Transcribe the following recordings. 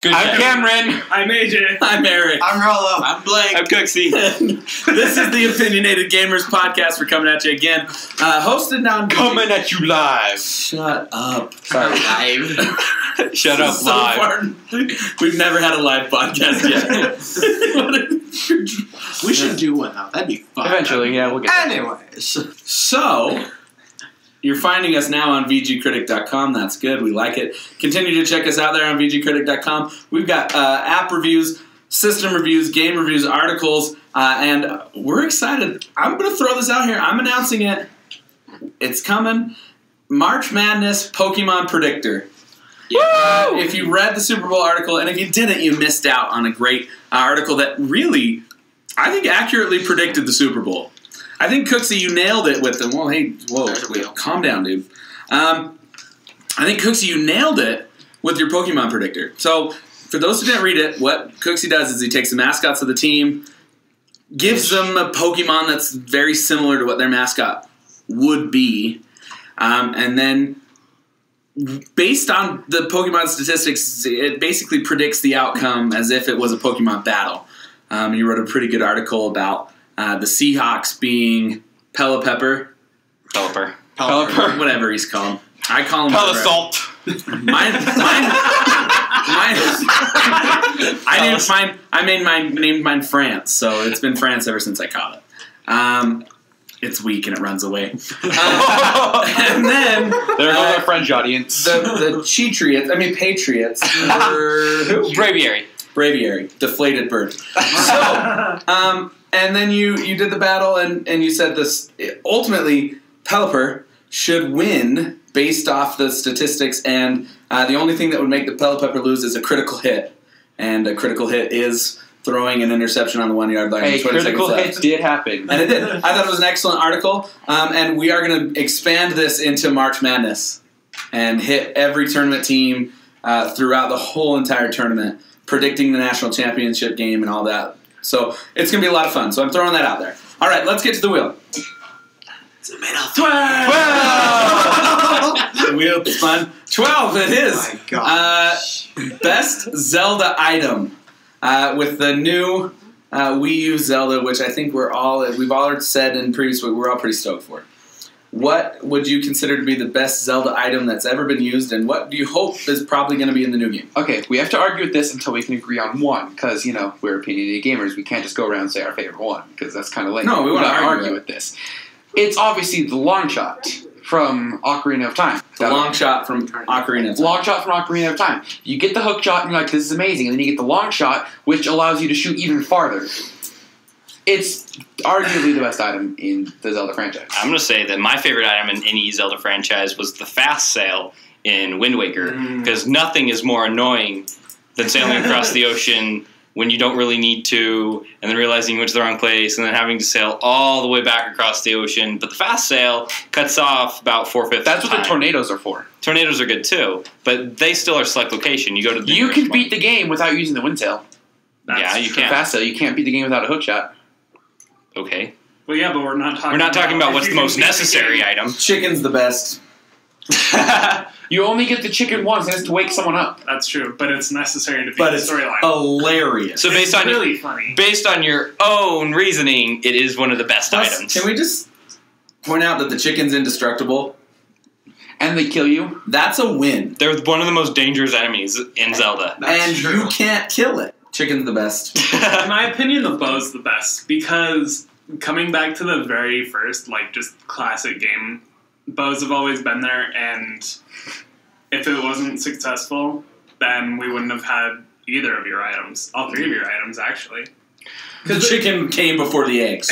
Good I'm job. Cameron. I'm AJ. I'm Erik. I'm Rolo. I'm Blake. I'm Cooksey. This is the Opinionated Gamers podcast. We're coming at you again. Hosted on... Coming at you live. Shut up. Sorry. Live. Shut up, So live. far, we've never had a live podcast yet. We should do one though. That'd be fun. Eventually, yeah, we'll get there. Anyways, So, you're finding us now on VGcritic.com. That's good. We like it. Continue to check us out there on VGcritic.com. We've got app reviews, system reviews, game reviews, articles, and we're excited. I'm going to throw this out here. I'm announcing it. It's coming. March Madness Pokemon Predictor. If you read the Super Bowl article, and if you didn't, you missed out on a great article that really, I think, accurately predicted the Super Bowl. I think, Cooksey, you nailed it with them. Well, hey, whoa, calm down, dude. I think, Cooksey, you nailed it with your Pokemon predictor. So, for those who didn't read it, what Cooksey does is he takes the mascots of the team, gives them a Pokemon that's very similar to what their mascot would be, and then, based on the Pokemon statistics, it basically predicts the outcome as if it was a Pokemon battle. You wrote a pretty good article about the Seahawks being Pelipper. Pelipper. Whatever he's called. I call him Pelisalt. named mine France, so it's been France ever since I caught it. It's weak and it runs away. And then There goes our French audience. the Patriots were who? Braviary, deflated bird. So, and then you did the battle, and you said this. Ultimately, Pelipper should win based off the statistics, and the only thing that would make the Pelipper lose is a critical hit, and a critical hit is throwing an interception on the 1 yard line. Hey, critical hits did happen. And it did. I thought it was an excellent article, and we are going to expand this into March Madness and hit every tournament team throughout the whole entire tournament, predicting the national championship game and all that. So it's going to be a lot of fun. So I'm throwing that out there. All right, let's get to the wheel. it's a middle 12! The wheel spun. 12 it is. Oh my gosh. Best Zelda item. With the new Wii U Zelda, which I think we've all said in previous week, we're all pretty stoked for. What would you consider to be the best Zelda item that's ever been used, and what do you hope is probably going to be in the new game? Okay, we have to argue with this until we can agree on one, because, you know, we're opinionated gamers. We can't just go around and say our favorite one, because that's kind of lame. No, we want to argue with this. It's obviously the long shot from Ocarina of Time. The long shot from Ocarina of Time. Long shot from Ocarina of Time. You get the hook shot and you're like, this is amazing. And then you get the long shot, which allows you to shoot even farther. It's arguably the best item in the Zelda franchise. I'm going to say that my favorite item in any Zelda franchise was the fast sail in Wind Waker, because nothing is more annoying than sailing across the ocean when you don't really need to, and then realizing you went to the wrong place, and then having to sail all the way back across the ocean. But the fast sail cuts off about 4/5. That's what the tornadoes are for. Tornadoes are good too, but they still are select location. You go to the You can beat the game without using the wind sail. Yeah, you The can. fast sail, you can't beat the game without a hook shot. Okay. Well, yeah, but we're not talking. We're not talking about what's if the you most can beat the necessary game. item. Chicken's the best. You only get the chicken once, and it's to wake someone up. That's true, but it's necessary to beat But the it's storyline. hilarious. So It's really funny. based on your own reasoning, it is one of the best items. Can we just point out that the chicken's indestructible? And they kill you. That's a win. They're one of the most dangerous enemies in Zelda. And you can't kill it. Chicken's the best. In my opinion, the bow's the best, because coming back to the very first, like, just classic game, bows have always been there, and if it wasn't successful, then we wouldn't have had either of your items. All three of your items, actually. The chicken came before the eggs.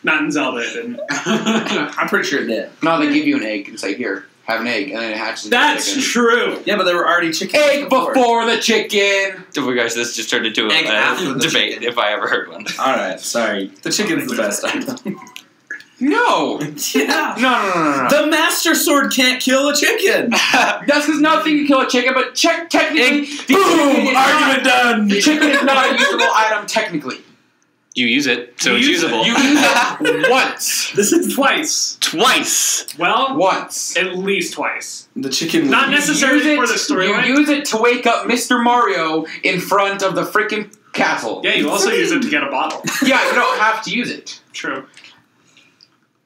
Not in Zelda, it didn't. I'm pretty sure it did. No, they give you an egg and say, here, have an egg, and then it hatches into a That's chicken. true! Yeah, but there were already chickens. Egg before the chicken! Oh my gosh, this just turned into Egg after a the debate, chicken. if I ever heard one. Alright, sorry. The chicken's the best item. No! Yeah. No. The Master Sword can't kill a chicken. That's because nothing can kill a chicken, but technically... Boom! Argument done! The chicken is not a usable item, technically. You use it, so You it's use it. usable. You use it once. This is twice. Twice. Well, Once. at least twice. The chicken. Not You necessarily use for the it- storyline. You use it to wake up Mr. Mario in front of the freaking castle. Yeah, you also use it to get a bottle. Yeah, you don't have to use it. True.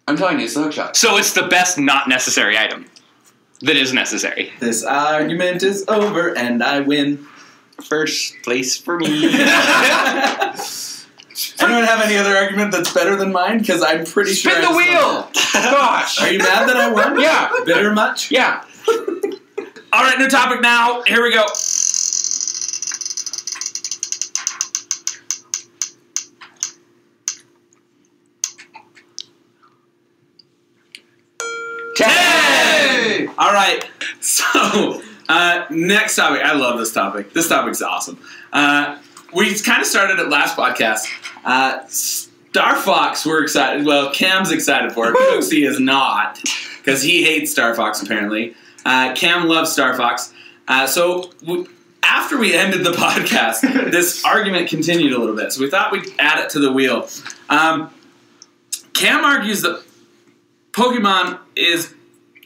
I'm telling you, it's the hookshot. So it's the best not necessary item that is necessary. This argument is over, and I win. First place for me. Anyone have any other argument that's better than mine? Because I'm pretty sure. Spin I the just won. wheel! Gosh. Are you mad that I won? Yeah. Bitter much? Yeah. All right, new topic now. Here we go. Hey! All right. So, next topic. I love this topic. This topic's awesome. We kind of started it last podcast. Star Fox, we're excited. Well, Cam's excited for it. Cooksey is not, because he hates Star Fox, apparently. Cam loves Star Fox. After we ended the podcast, this argument continued a little bit. So we thought we'd add it to the wheel. Cam argues that Pokemon is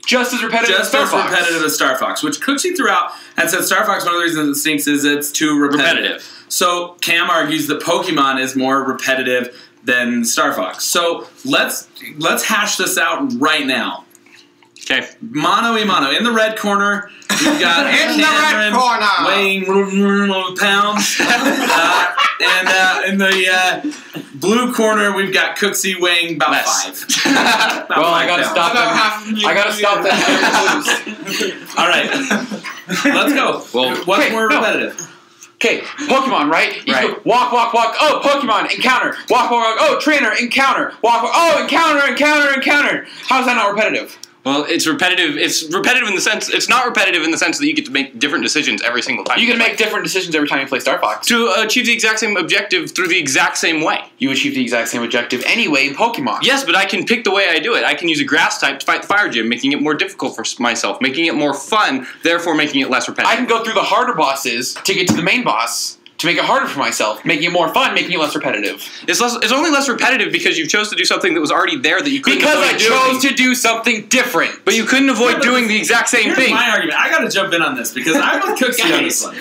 Just as repetitive as just Star as Fox. repetitive as Star Fox, which Cooksey threw out and said Star Fox, one of the reasons it stinks is it's too repetitive. So Cam argues that Pokemon is more repetitive than Star Fox. So let's hash this out right now. Okay. Mano y mano. In the red corner, we've got In the red Cameron corner. weighing pounds. And in the blue corner, we've got Cooksey weighing about Less. 5. About Well, I 5 gotta pounds. stop them. I gotta stop that. All right. Let's go. Well, What's okay, more no. repetitive? Okay, Pokemon, right? You Right. go walk, walk, walk. Oh, Pokemon, encounter. Walk, walk, walk. Oh, trainer, encounter. Walk, walk. Oh, encounter, encounter, encounter. How is that not repetitive? Well, it's repetitive. It's repetitive in the sense. It's not repetitive in the sense that you get to make different decisions every single time. You can make different decisions every time you play Star Fox. to achieve the exact same objective through the exact same way. You achieve the exact same objective anyway in Pokemon. Yes, but I can pick the way I do it. I can use a grass type to fight the fire gym, making it more difficult for myself, making it more fun, therefore making it less repetitive. I can go through the harder bosses to get to the main boss to make it harder for myself, making it more fun, making it less repetitive. It's only less repetitive because you chose to do something that was already there that you couldn't Because I avoid chose doing. to do something different. But you couldn't avoid Yeah, but doing the exact same Here's thing. my argument. I gotta jump in on this because I'm with Cooksey on this one.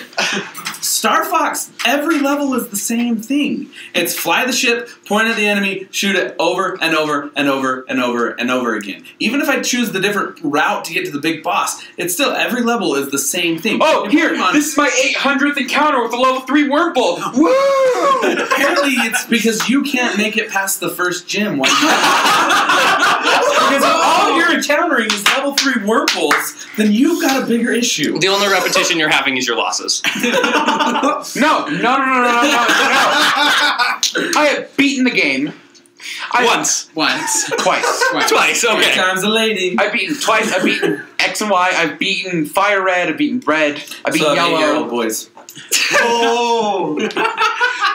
Star Fox, every level is the same thing. It's fly the ship, point at the enemy, shoot it over and over and over and over and over again. Even if I choose the different route to get to the big boss, it's still every level is the same thing. Oh, In here, Pokemon, this is my 800th encounter with the level 3 Wurmple. Woo! apparently it's because you can't make it past the first gym. Because if all you're encountering is level 3 Wurmples, then you've got a bigger issue. The only repetition you're having is your losses. No. I have beaten the game. Once. Twice. Twice, Three okay. times a lady. I've beaten twice. I've beaten X and Y. I've beaten Fire Red. I've beaten Red. I've beaten So, Yellow. boys. Oh.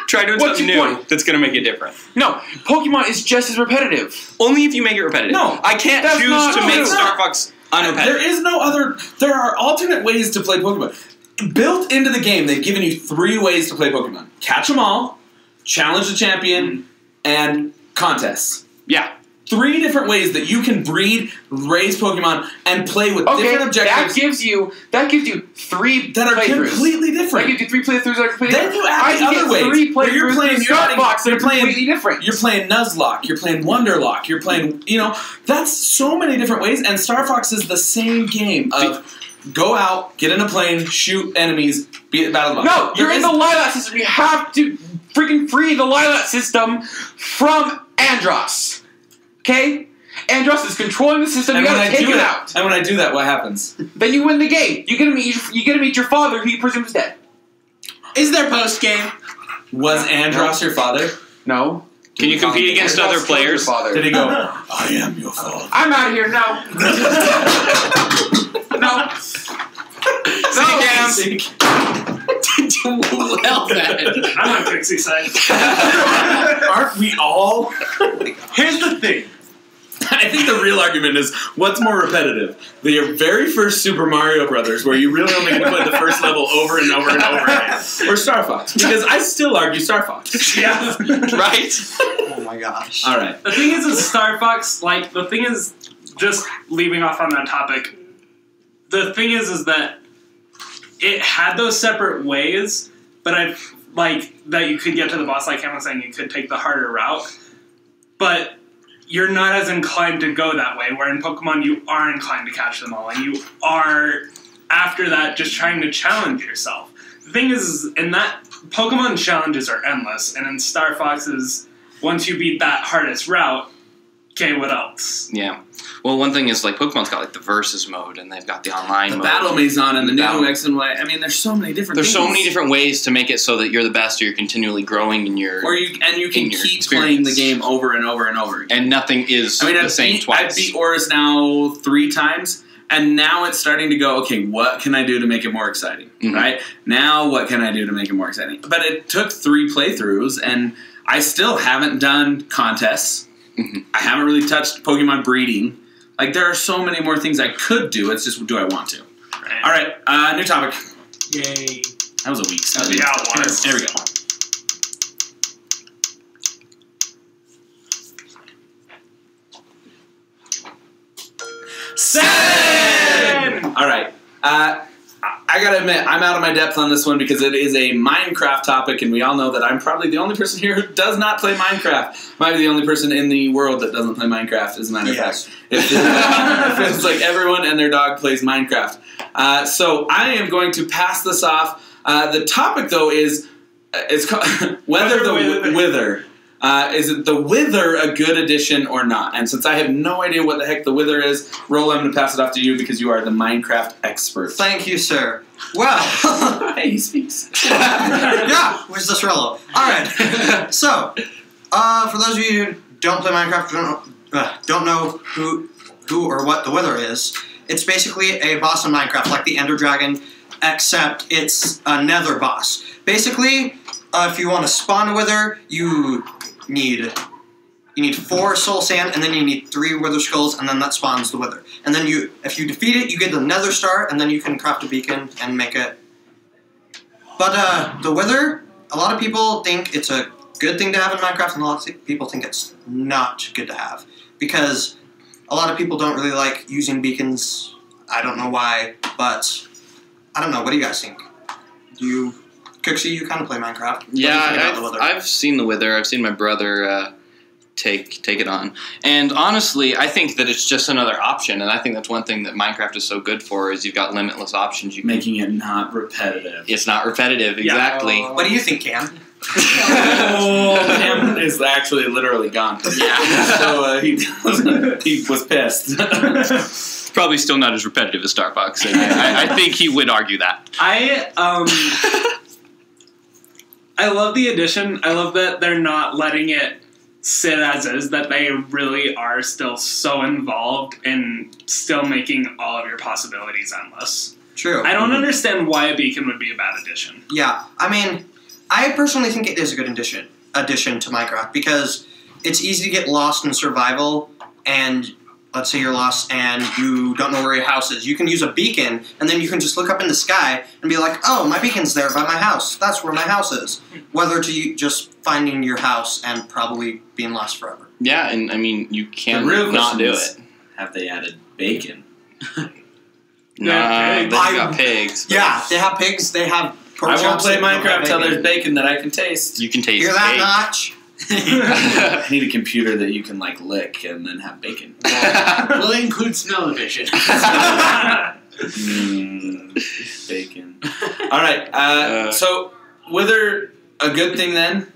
Try doing What's something your new point? that's going to make it different. No, Pokemon is just as repetitive. Only if you make it repetitive. No, I can't that's choose not to make true. Star Fox unrepetitive. There is no other. There are alternate ways to play Pokemon. Built into the game, they've given you 3 ways to play Pokemon: catch them all, challenge the champion, and contests. Yeah. 3 different ways that you can breed, raise Pokemon, and play with Okay, different objectives that gives you 3 that are playthroughs. completely That different. gives you 3 playthroughs that are completely Then you add I the can other get ways, 3 where you're playthroughs playing- with you're Star adding- Fox that you're are playing- completely different. You're playing Nuzlocke, you're playing Wonderlock, you're playing, that's so many different ways, and Star Fox is the same game of go out, get in a plane, shoot enemies, beat the battle boss. No, you're There in is- the Lilat system. You have to freaking free the Lilat system from Andros. Okay? Andros is controlling the system. And You when gotta I take do it that, out. and when I do that, what happens? Then you win the game. You get to meet your father, who you presume is dead. Is there post game? Was Andros your father? No. Can you compete against Andros other killed your players? father. Did he go, I am your father? I'm out of here. No. No. See you, Cam. Well then. I'm on Cooksee's side. Aren't we all? Here's the thing. I think the real argument is what's more repetitive? The very first Super Mario Brothers, where you really only get to play the first level over and over and over again, or Star Fox? Because I still argue Star Fox. Yeah. Right? Oh my gosh. All right. The thing is Star Fox, like, the thing is, just leaving off on that topic, the thing is that it had those separate ways, but that you could get to the boss, like Cam was saying, you could take the harder route, but you're not as inclined to go that way, where in Pokemon you are inclined to catch them all, and you are, after that, just trying to challenge yourself. The thing is, in that, Pokemon challenges are endless, and in Star Fox's, once you beat that hardest route, okay, what else? Yeah. Well, one thing is, like, Pokemon's got, like, the Versus mode, and they've got the online mode. Battle Maison and the new Battle- X and Y. I mean, there's so many different There's things. so many different ways to make it so that you're the best, or you're continually growing in your... Or you can in your keep experience. playing the game over and over and over again. And nothing is the same twice. I've beat Oris now 3 times, and now it's starting to go, okay, what can I do to make it more exciting, right? Now what can I do to make it more exciting? But it took 3 playthroughs, and I still haven't done contests. I haven't really touched Pokemon breeding. Like, there are so many more things I could do. It's just, do I want to? Right. All right, new topic. Yay. That was a weak start. Yeah, it was. There we go. Seven! All right. I gotta admit, I'm out of my depth on this one because it is a Minecraft topic, and we all know that I'm probably the only person here who does not play Minecraft. Might be the only person in the world that doesn't play Minecraft, as a matter of fact. It feels like everyone and their dog plays Minecraft. So I am going to pass this off. The topic, though, is it's called Whether the Wither. Is it the Wither a good addition or not? And since I have no idea what the heck the Wither is, Rolo, I'm going to pass it off to you because you are the Minecraft expert. Thank you, sir. Well, Hey, he speaks. yeah, where's this Rolo? Alright, so, for those of you who don't play Minecraft, don't know who or what the Wither is, it's basically a boss in Minecraft, like the Ender Dragon, except it's a nether boss. Basically, if you want to spawn a Wither, you need 4 soul sand, and then you need 3 wither skulls, and then that spawns the Wither. And then if you defeat it, you get the nether star, and then you can craft a beacon and make it. But the Wither, a lot of people think it's a good thing to have in Minecraft, and a lot of people think it's not good to have. Because a lot of people don't really like using beacons. I don't know why, but I don't know. What do you guys think? Cooksey, you kind of play Minecraft. Yeah, I've seen the Wither. I've seen my brother take it on. And honestly, I think that it's just another option. And I think that's one thing that Minecraft is so good for is you've got limitless options. Making it not repetitive. It's not repetitive, exactly. What do you think, Cam? Cam is actually literally gone. Yeah. So he was pissed. Probably still not as repetitive as Star Fox. And I think he would argue that. I love the addition. I love that they're not letting it sit as is, that they really are still so involved in still making all of your possibilities endless. True. I don't understand why a beacon would be a bad addition. Yeah, I mean, I personally think it is a good addition to Minecraft because it's easy to get lost in survival, and let's say you're lost and you don't know where your house is. You can use a beacon, and then you can just look up in the sky and be like, oh, my beacon's there by my house. That's where my house is. Whether to just finding your house and probably being lost forever. Yeah, and I mean, you can't The real not do question is, it. have they added bacon? Nah, they've pigs. got pigs. but Yeah, they have pigs, they have pork I won't chops, play they don't have Minecraft till bacon. there's bacon that I can taste. You can taste Hear that, cake. Notch? I need a computer that you can like lick and then have bacon. Will it include smell-o-vision? Bacon. All right. So, Wither a good thing then?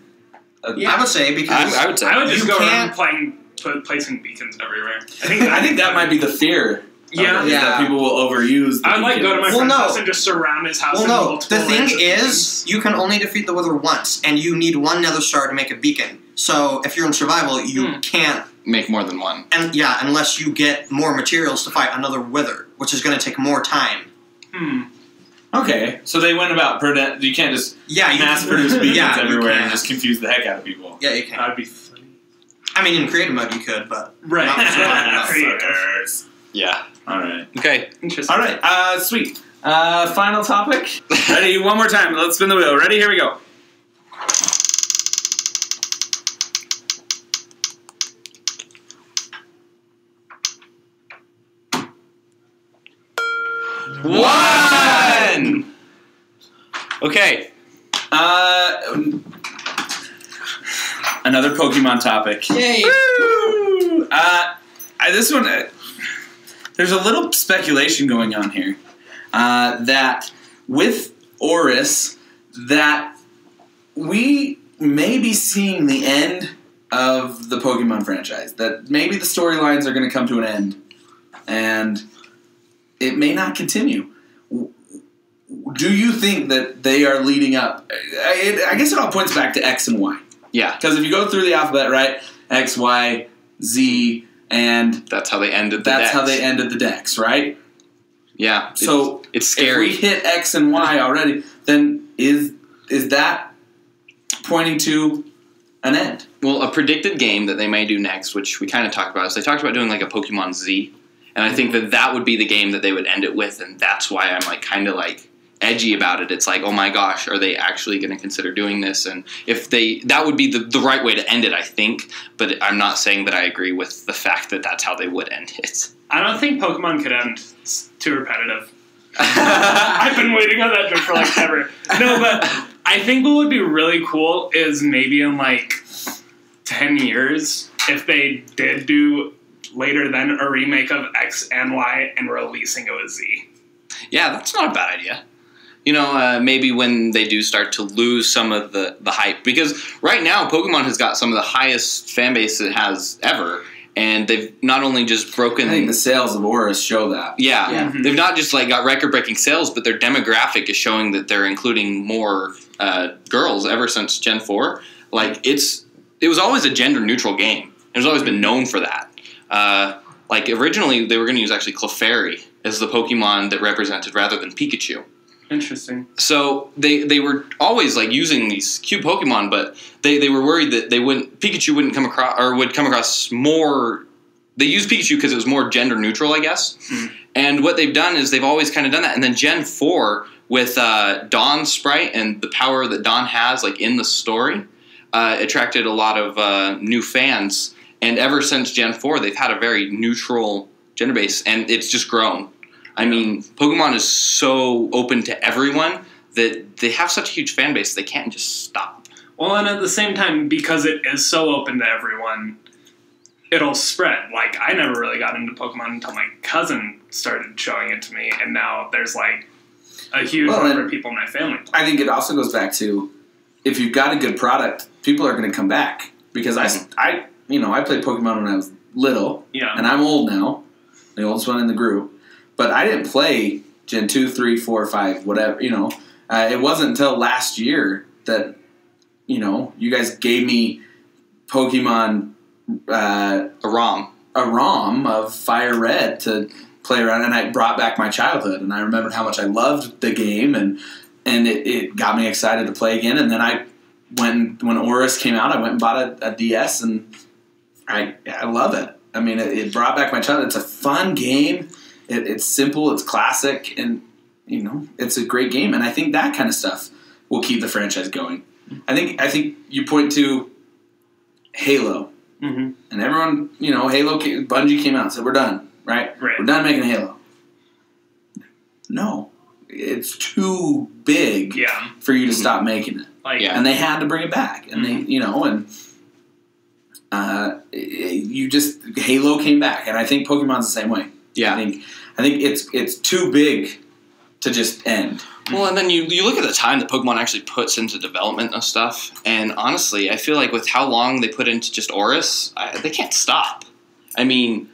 I would say because I would say. I would just You go can't- around placing beacons everywhere. I think that might be the fear. Yeah. Is that people will overuse. The I would like go to my beacons. friend's no. house and just surround his house. Well, with no. multiple The thing ranks of is, beacons. you can only defeat the Wither once, and you need 1 nether star to make a beacon. So if you're in survival, you can't. Make more than one. And yeah, unless you get more materials to fight another Wither, which is going to take more time. Okay, so they went about you can't just Yeah, you mass produce beacons yeah, you everywhere and can. just confuse the heck out of people. Yeah, you can. That'd be funny. I mean, in creative mode you could, but Right. not with enough. Suckers. Yeah. All right. Okay. Interesting. All right. Sweet. Final topic. Ready? One more time. Let's spin the wheel. Ready? Here we go. One! Okay. Another Pokemon topic. Yay! Woo! This one, there's a little speculation going on here that with Oris, that we may be seeing the end of the Pokemon franchise. That maybe the storylines are going to come to an end, and it may not continue. Do you think that they are leading up? I guess it all points back to X and Y. Yeah. Because if you go through the alphabet, right, X, Y, Z, and That's how they ended the that's decks. how they ended the decks, right? Yeah. So it's scary. If we hit X and Y already, then is that pointing to an end? Well, a predicted game that they may do next, which we kind of talked about, is they talked about doing like a Pokemon Z. And I think that would be the game that they would end it with, and that's why I'm like kind of like edgy about it. It's like, oh my gosh, are they actually going to consider doing this? And if that would be the right way to end it, I think. But I'm not saying that I agree with the fact that that's how they would end it. I don't think Pokemon could end. It's too repetitive. I've been waiting on that joke for like ever. No, but I think what would be really cool is maybe in like 10 years, if they did do later than a remake of X and Y and releasing it with Z. Yeah, that's not a bad idea. You know, maybe when they do start to lose some of the hype. Because right now, Pokemon has got some of the highest fan base it has ever. And they've not only just broken... I think the sales of Oris show that. Yeah. Yeah. They've not just like got record-breaking sales, but their demographic is showing that they're including more girls ever since Gen 4. Like, it was always a gender-neutral game. It's always been known for that. Like, originally, they were going to use actually Clefairy as the Pokemon that represented rather than Pikachu. Interesting. So they were always like using these cute Pokemon, but they were worried that Pikachu wouldn't come across, or would come across more. They used Pikachu because it was more gender neutral, I guess. Mm. And what they've done is they've always kind of done that. And then Gen 4 with Dawn's sprite and the power that Dawn has, like in the story, attracted a lot of new fans. And ever since Gen 4, they've had a very neutral gender base, and it's just grown. I mean, Pokemon is so open to everyone that they have such a huge fan base, they can't just stop. Well, and at the same time, because it is so open to everyone, it'll spread. Like, I never really got into Pokemon until my cousin started showing it to me, and now there's, like, a huge number of people in my family. I think it also goes back to, if you've got a good product, people are going to come back. Because I played Pokemon when I was little, and I'm old now, the oldest one in the group. But I didn't play Gen 2, 3, 4, 5, whatever, It wasn't until last year that, you guys gave me Pokemon... a ROM of Fire Red to play around, and I brought back my childhood. And I remembered how much I loved the game, and it got me excited to play again. And then when Oris came out, I went and bought a DS, and I love it. I mean, it brought back my childhood. It's a fun game. It's simple, it's classic, and, it's a great game. And I think that kind of stuff will keep the franchise going. I think you point to Halo. Mm-hmm. And everyone, Bungie came out and said, we're done, right? We're done making Halo. No. It's too big for you to stop making it. And they had to bring it back. And Halo came back. And I think Pokemon's the same way. Yeah. I think it's too big to just end. Well, and then you look at the time that Pokemon actually puts into development of stuff, and honestly, I feel like with how long they put into just Oris, they can't stop. I mean,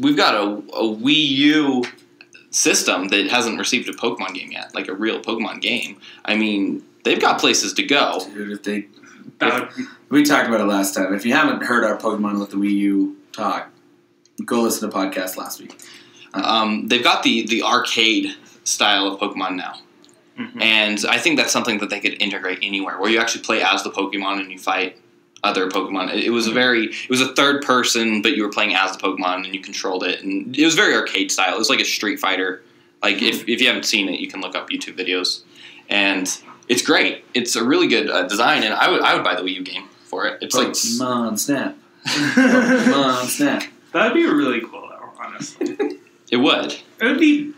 we've got a Wii U system that hasn't received a Pokemon game yet, like a real Pokemon game. I mean, they've got places to go. Dude, we talked about it last time. If you haven't heard our Pokemon with the Wii U talk, go listen to the podcast last week. They've got the arcade style of Pokemon now. Mm-hmm. And I think that's something that they could integrate anywhere, where you actually play as the Pokemon and you fight other Pokemon. It was a third person, but you were playing as the Pokemon and you controlled it, and it was very arcade style. It was like a Street Fighter. Like if you haven't seen it, you can look up YouTube videos, and it's great. It's a really good design, and I would buy the Wii U game for it. It's Pokemon Snap. Pokemon Snap. That'd be really cool, though. Honestly, it would. it would be.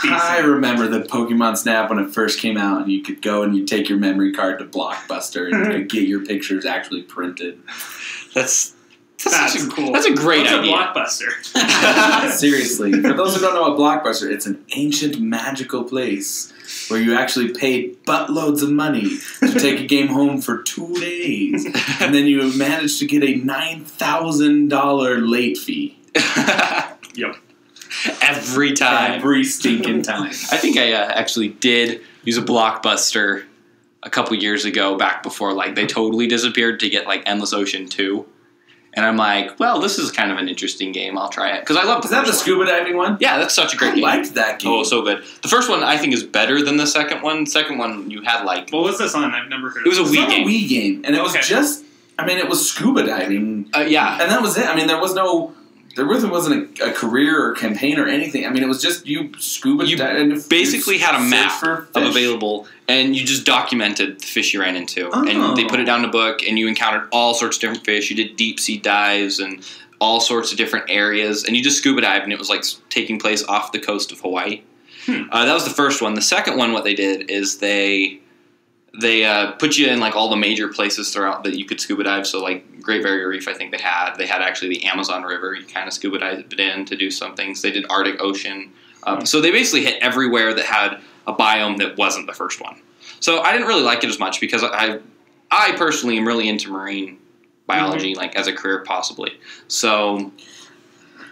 I remember the Pokemon Snap when it first came out, and you could go and you take your memory card to Blockbuster and you could get your pictures actually printed. That's cool. That's a great idea. A Blockbuster. Seriously, for those who don't know what Blockbuster, it's an ancient magical place where you actually paid buttloads of money to take a game home for 2 days, and then you managed to get a $9,000 late fee. Yep. Every time. Every stinking time. I think I actually did use a Blockbuster a couple years ago, back before like they totally disappeared, to get like Endless Ocean 2. And I'm like, well, this is kind of an interesting game. I'll try it. Because I love the Is that the first scuba diving one? Yeah, that's such a great game. I liked that game. Oh, so good. The first one I think is better than the second one. The second one you had like... What was this on? I've never heard of It was a It was Wii on game. a Wii game. And it was Okay. just... I mean, it was scuba diving. Yeah. And that was it. I mean, there really wasn't a career or campaign or anything. I mean, it was just you scuba You diving. basically had a search map for of fish. available, and you just documented the fish you ran into. Oh. And they put it down in a book, and you encountered all sorts of different fish. You did deep sea dives and all sorts of different areas, and you just scuba dived, and it was like taking place off the coast of Hawaii. That was the first one. The second one, what they did is they put you in like all the major places throughout that you could scuba dive. So like Great Barrier Reef, I think they had actually the Amazon River. You kind of scuba dived in to do some things. They did Arctic Ocean. So they basically hit everywhere that had a biome that wasn't the first one. So I didn't really like it as much because I personally am really into marine biology, like as a career possibly. So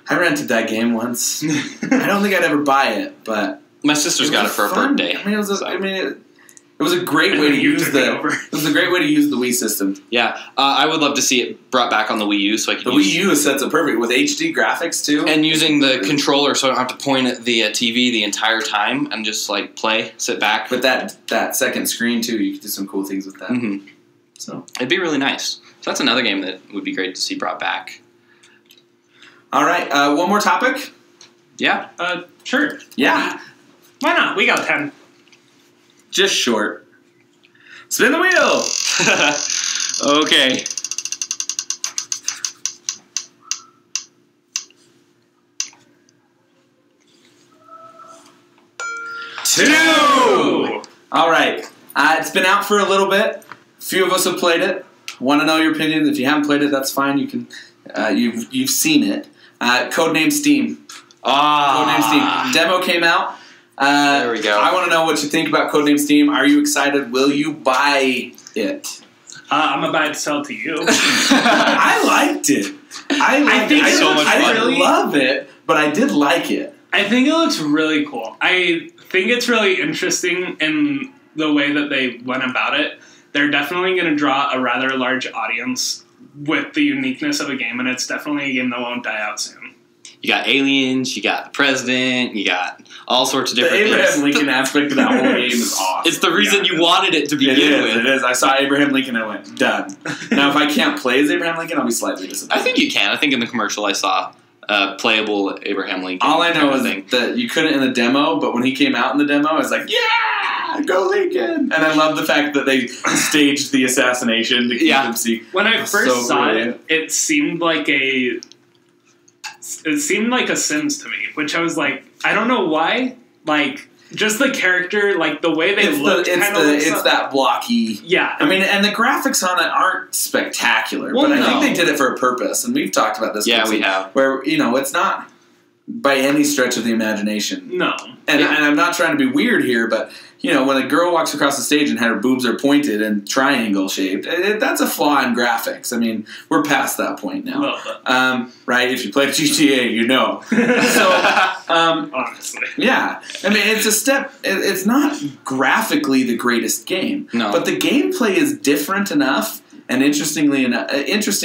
I rented that game once. I don't think I'd ever buy it, but my sister's got it for her birthday. I mean, it was a great way to use It was a great way to use the Wii system. Yeah, I would love to see it brought back on the Wii U, so I could The Wii U sets it perfect with HD graphics too, and using the controller, so I don't have to point at the TV the entire time and just like sit back. But that second screen too, you could do some cool things with that. Mm-hmm. So it'd be really nice. So that's another game that would be great to see brought back. all right, one more topic. Yeah. Sure. Yeah, Why not? We got 10. just short. Spin the wheel. Okay. Two. All right. It's been out for a little bit. A few of us have played it. Want to know your opinion? If you haven't played it, that's fine. You can. You've seen it. Codename STEAM. Codename STEAM. Demo came out. There we go. I want to know what you think about Codename STEAM. Are you excited? Will you buy it? I'm about to sell to you. I liked it. I think it's so much I fun. didn't love it, but I did like it. I think it looks really cool. I think it's really interesting in the way that they went about it. They're definitely going to draw a rather large audience with the uniqueness of a game, and it's definitely a game that won't die out soon. You got aliens, you got the president, you got all sorts of different The Abraham things. Lincoln aspect of that whole game is awesome. It's the reason you wanted it to begin with. It is. I saw Abraham Lincoln and I went, done. Now, if I can't play as Abraham Lincoln, I'll be slightly disappointed. I think you can. I think in the commercial I saw playable Abraham Lincoln. All I know kind of is thing. that you couldn't in the demo, but when he came out in the demo, I was like, yeah, go Lincoln. And I love the fact that they staged the assassination to keep him see. When I first So saw brilliant. it seemed like a Sims to me, which I was like, I don't know why. Like, just the character, like the way they look, It's that blocky. Yeah. I mean, and the graphics on it aren't spectacular, Well, but I no. think they did it for a purpose, and we've talked about this. Yeah, before, we have. Where it's not by any stretch of the imagination. No. And I'm not trying to be weird here, but when a girl walks across the stage and her boobs are pointed and triangle shaped, that's a flaw in graphics. I mean, we're past that point now, Well, right? If you played GTA, you know. So, honestly. yeah, I mean, it's a step. It's not graphically the greatest game, No. but the gameplay is different enough and interesting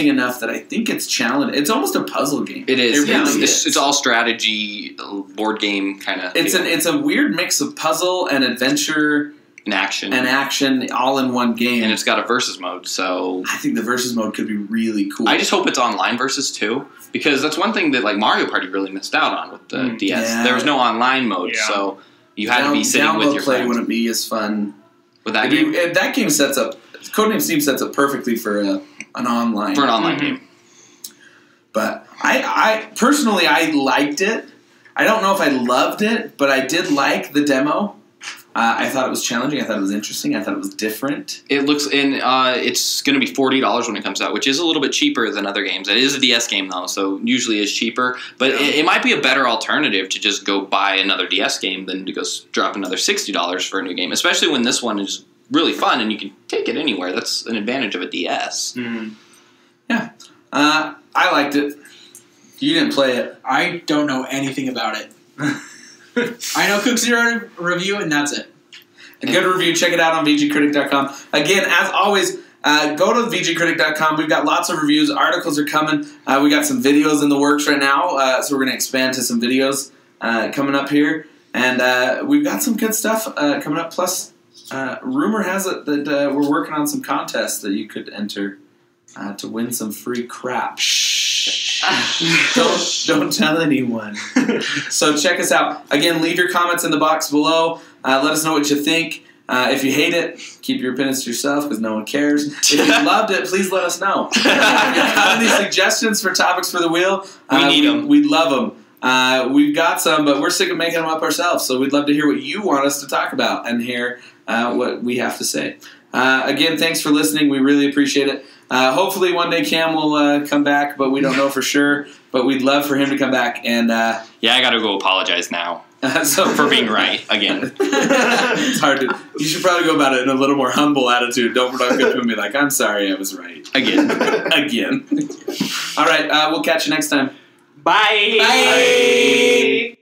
enough that I think it's challenging. It's almost a puzzle game. It is. It really it's, is. it's all strategy, board game kind of. It's a weird mix of puzzle and adventure an action, all in one game. and it's got a versus mode. So I think the versus mode could be really cool. I just hope it's online versus too, because that's one thing that like Mario Party really missed out on with the DS. Yeah. There was no online mode, Yeah. so you had to be sitting with your play friends. wouldn't be as fun. With that game, That game sets up. Codename STEAM sets up perfectly for an online. for an online game. But I personally liked it. I don't know if I loved it, but I did like the demo. I thought it was challenging. I thought it was interesting. I thought it was different. It looks it's going to be $40 when it comes out, which is a little bit cheaper than other games. It is a DS game though, so usually is cheaper. But it might be a better alternative to just go buy another DS game than to go drop another $60 for a new game, especially when this one is really fun and you can take it anywhere. That's an advantage of a DS. Yeah, I liked it. You didn't play it. I don't know anything about it. I know Cooksey wrote a review, and that's it. A good review. Check it out on VGcritic.com. Again, as always, go to VGcritic.com. We've got lots of reviews. Articles are coming. We got some videos in the works right now, so we're going to expand to some videos coming up here. And we've got some good stuff coming up. Plus, rumor has it that we're working on some contests that you could enter to win some free crap. Don't tell anyone. So check us out. Again, leave your comments in the box below. Let us know what you think. If you hate it, keep your opinions to yourself because no one cares. If you loved it, please let us know. If you've got any suggestions for topics for the wheel, We need them. We'd love them. We've got some, but we're sick of making them up ourselves. So we'd love to hear what you want us to talk about and hear what we have to say. Again, thanks for listening. We really appreciate it. Hopefully one day Cam will come back, but we don't know for sure. But we'd love for him to come back. And Yeah, I got to go apologize now so for being right again. it's hard to. You should probably go about it in a little more humble attitude. Don't go up to him and be like, "I'm sorry, I was right." Again. Again. All right, we'll catch you next time. Bye. Bye.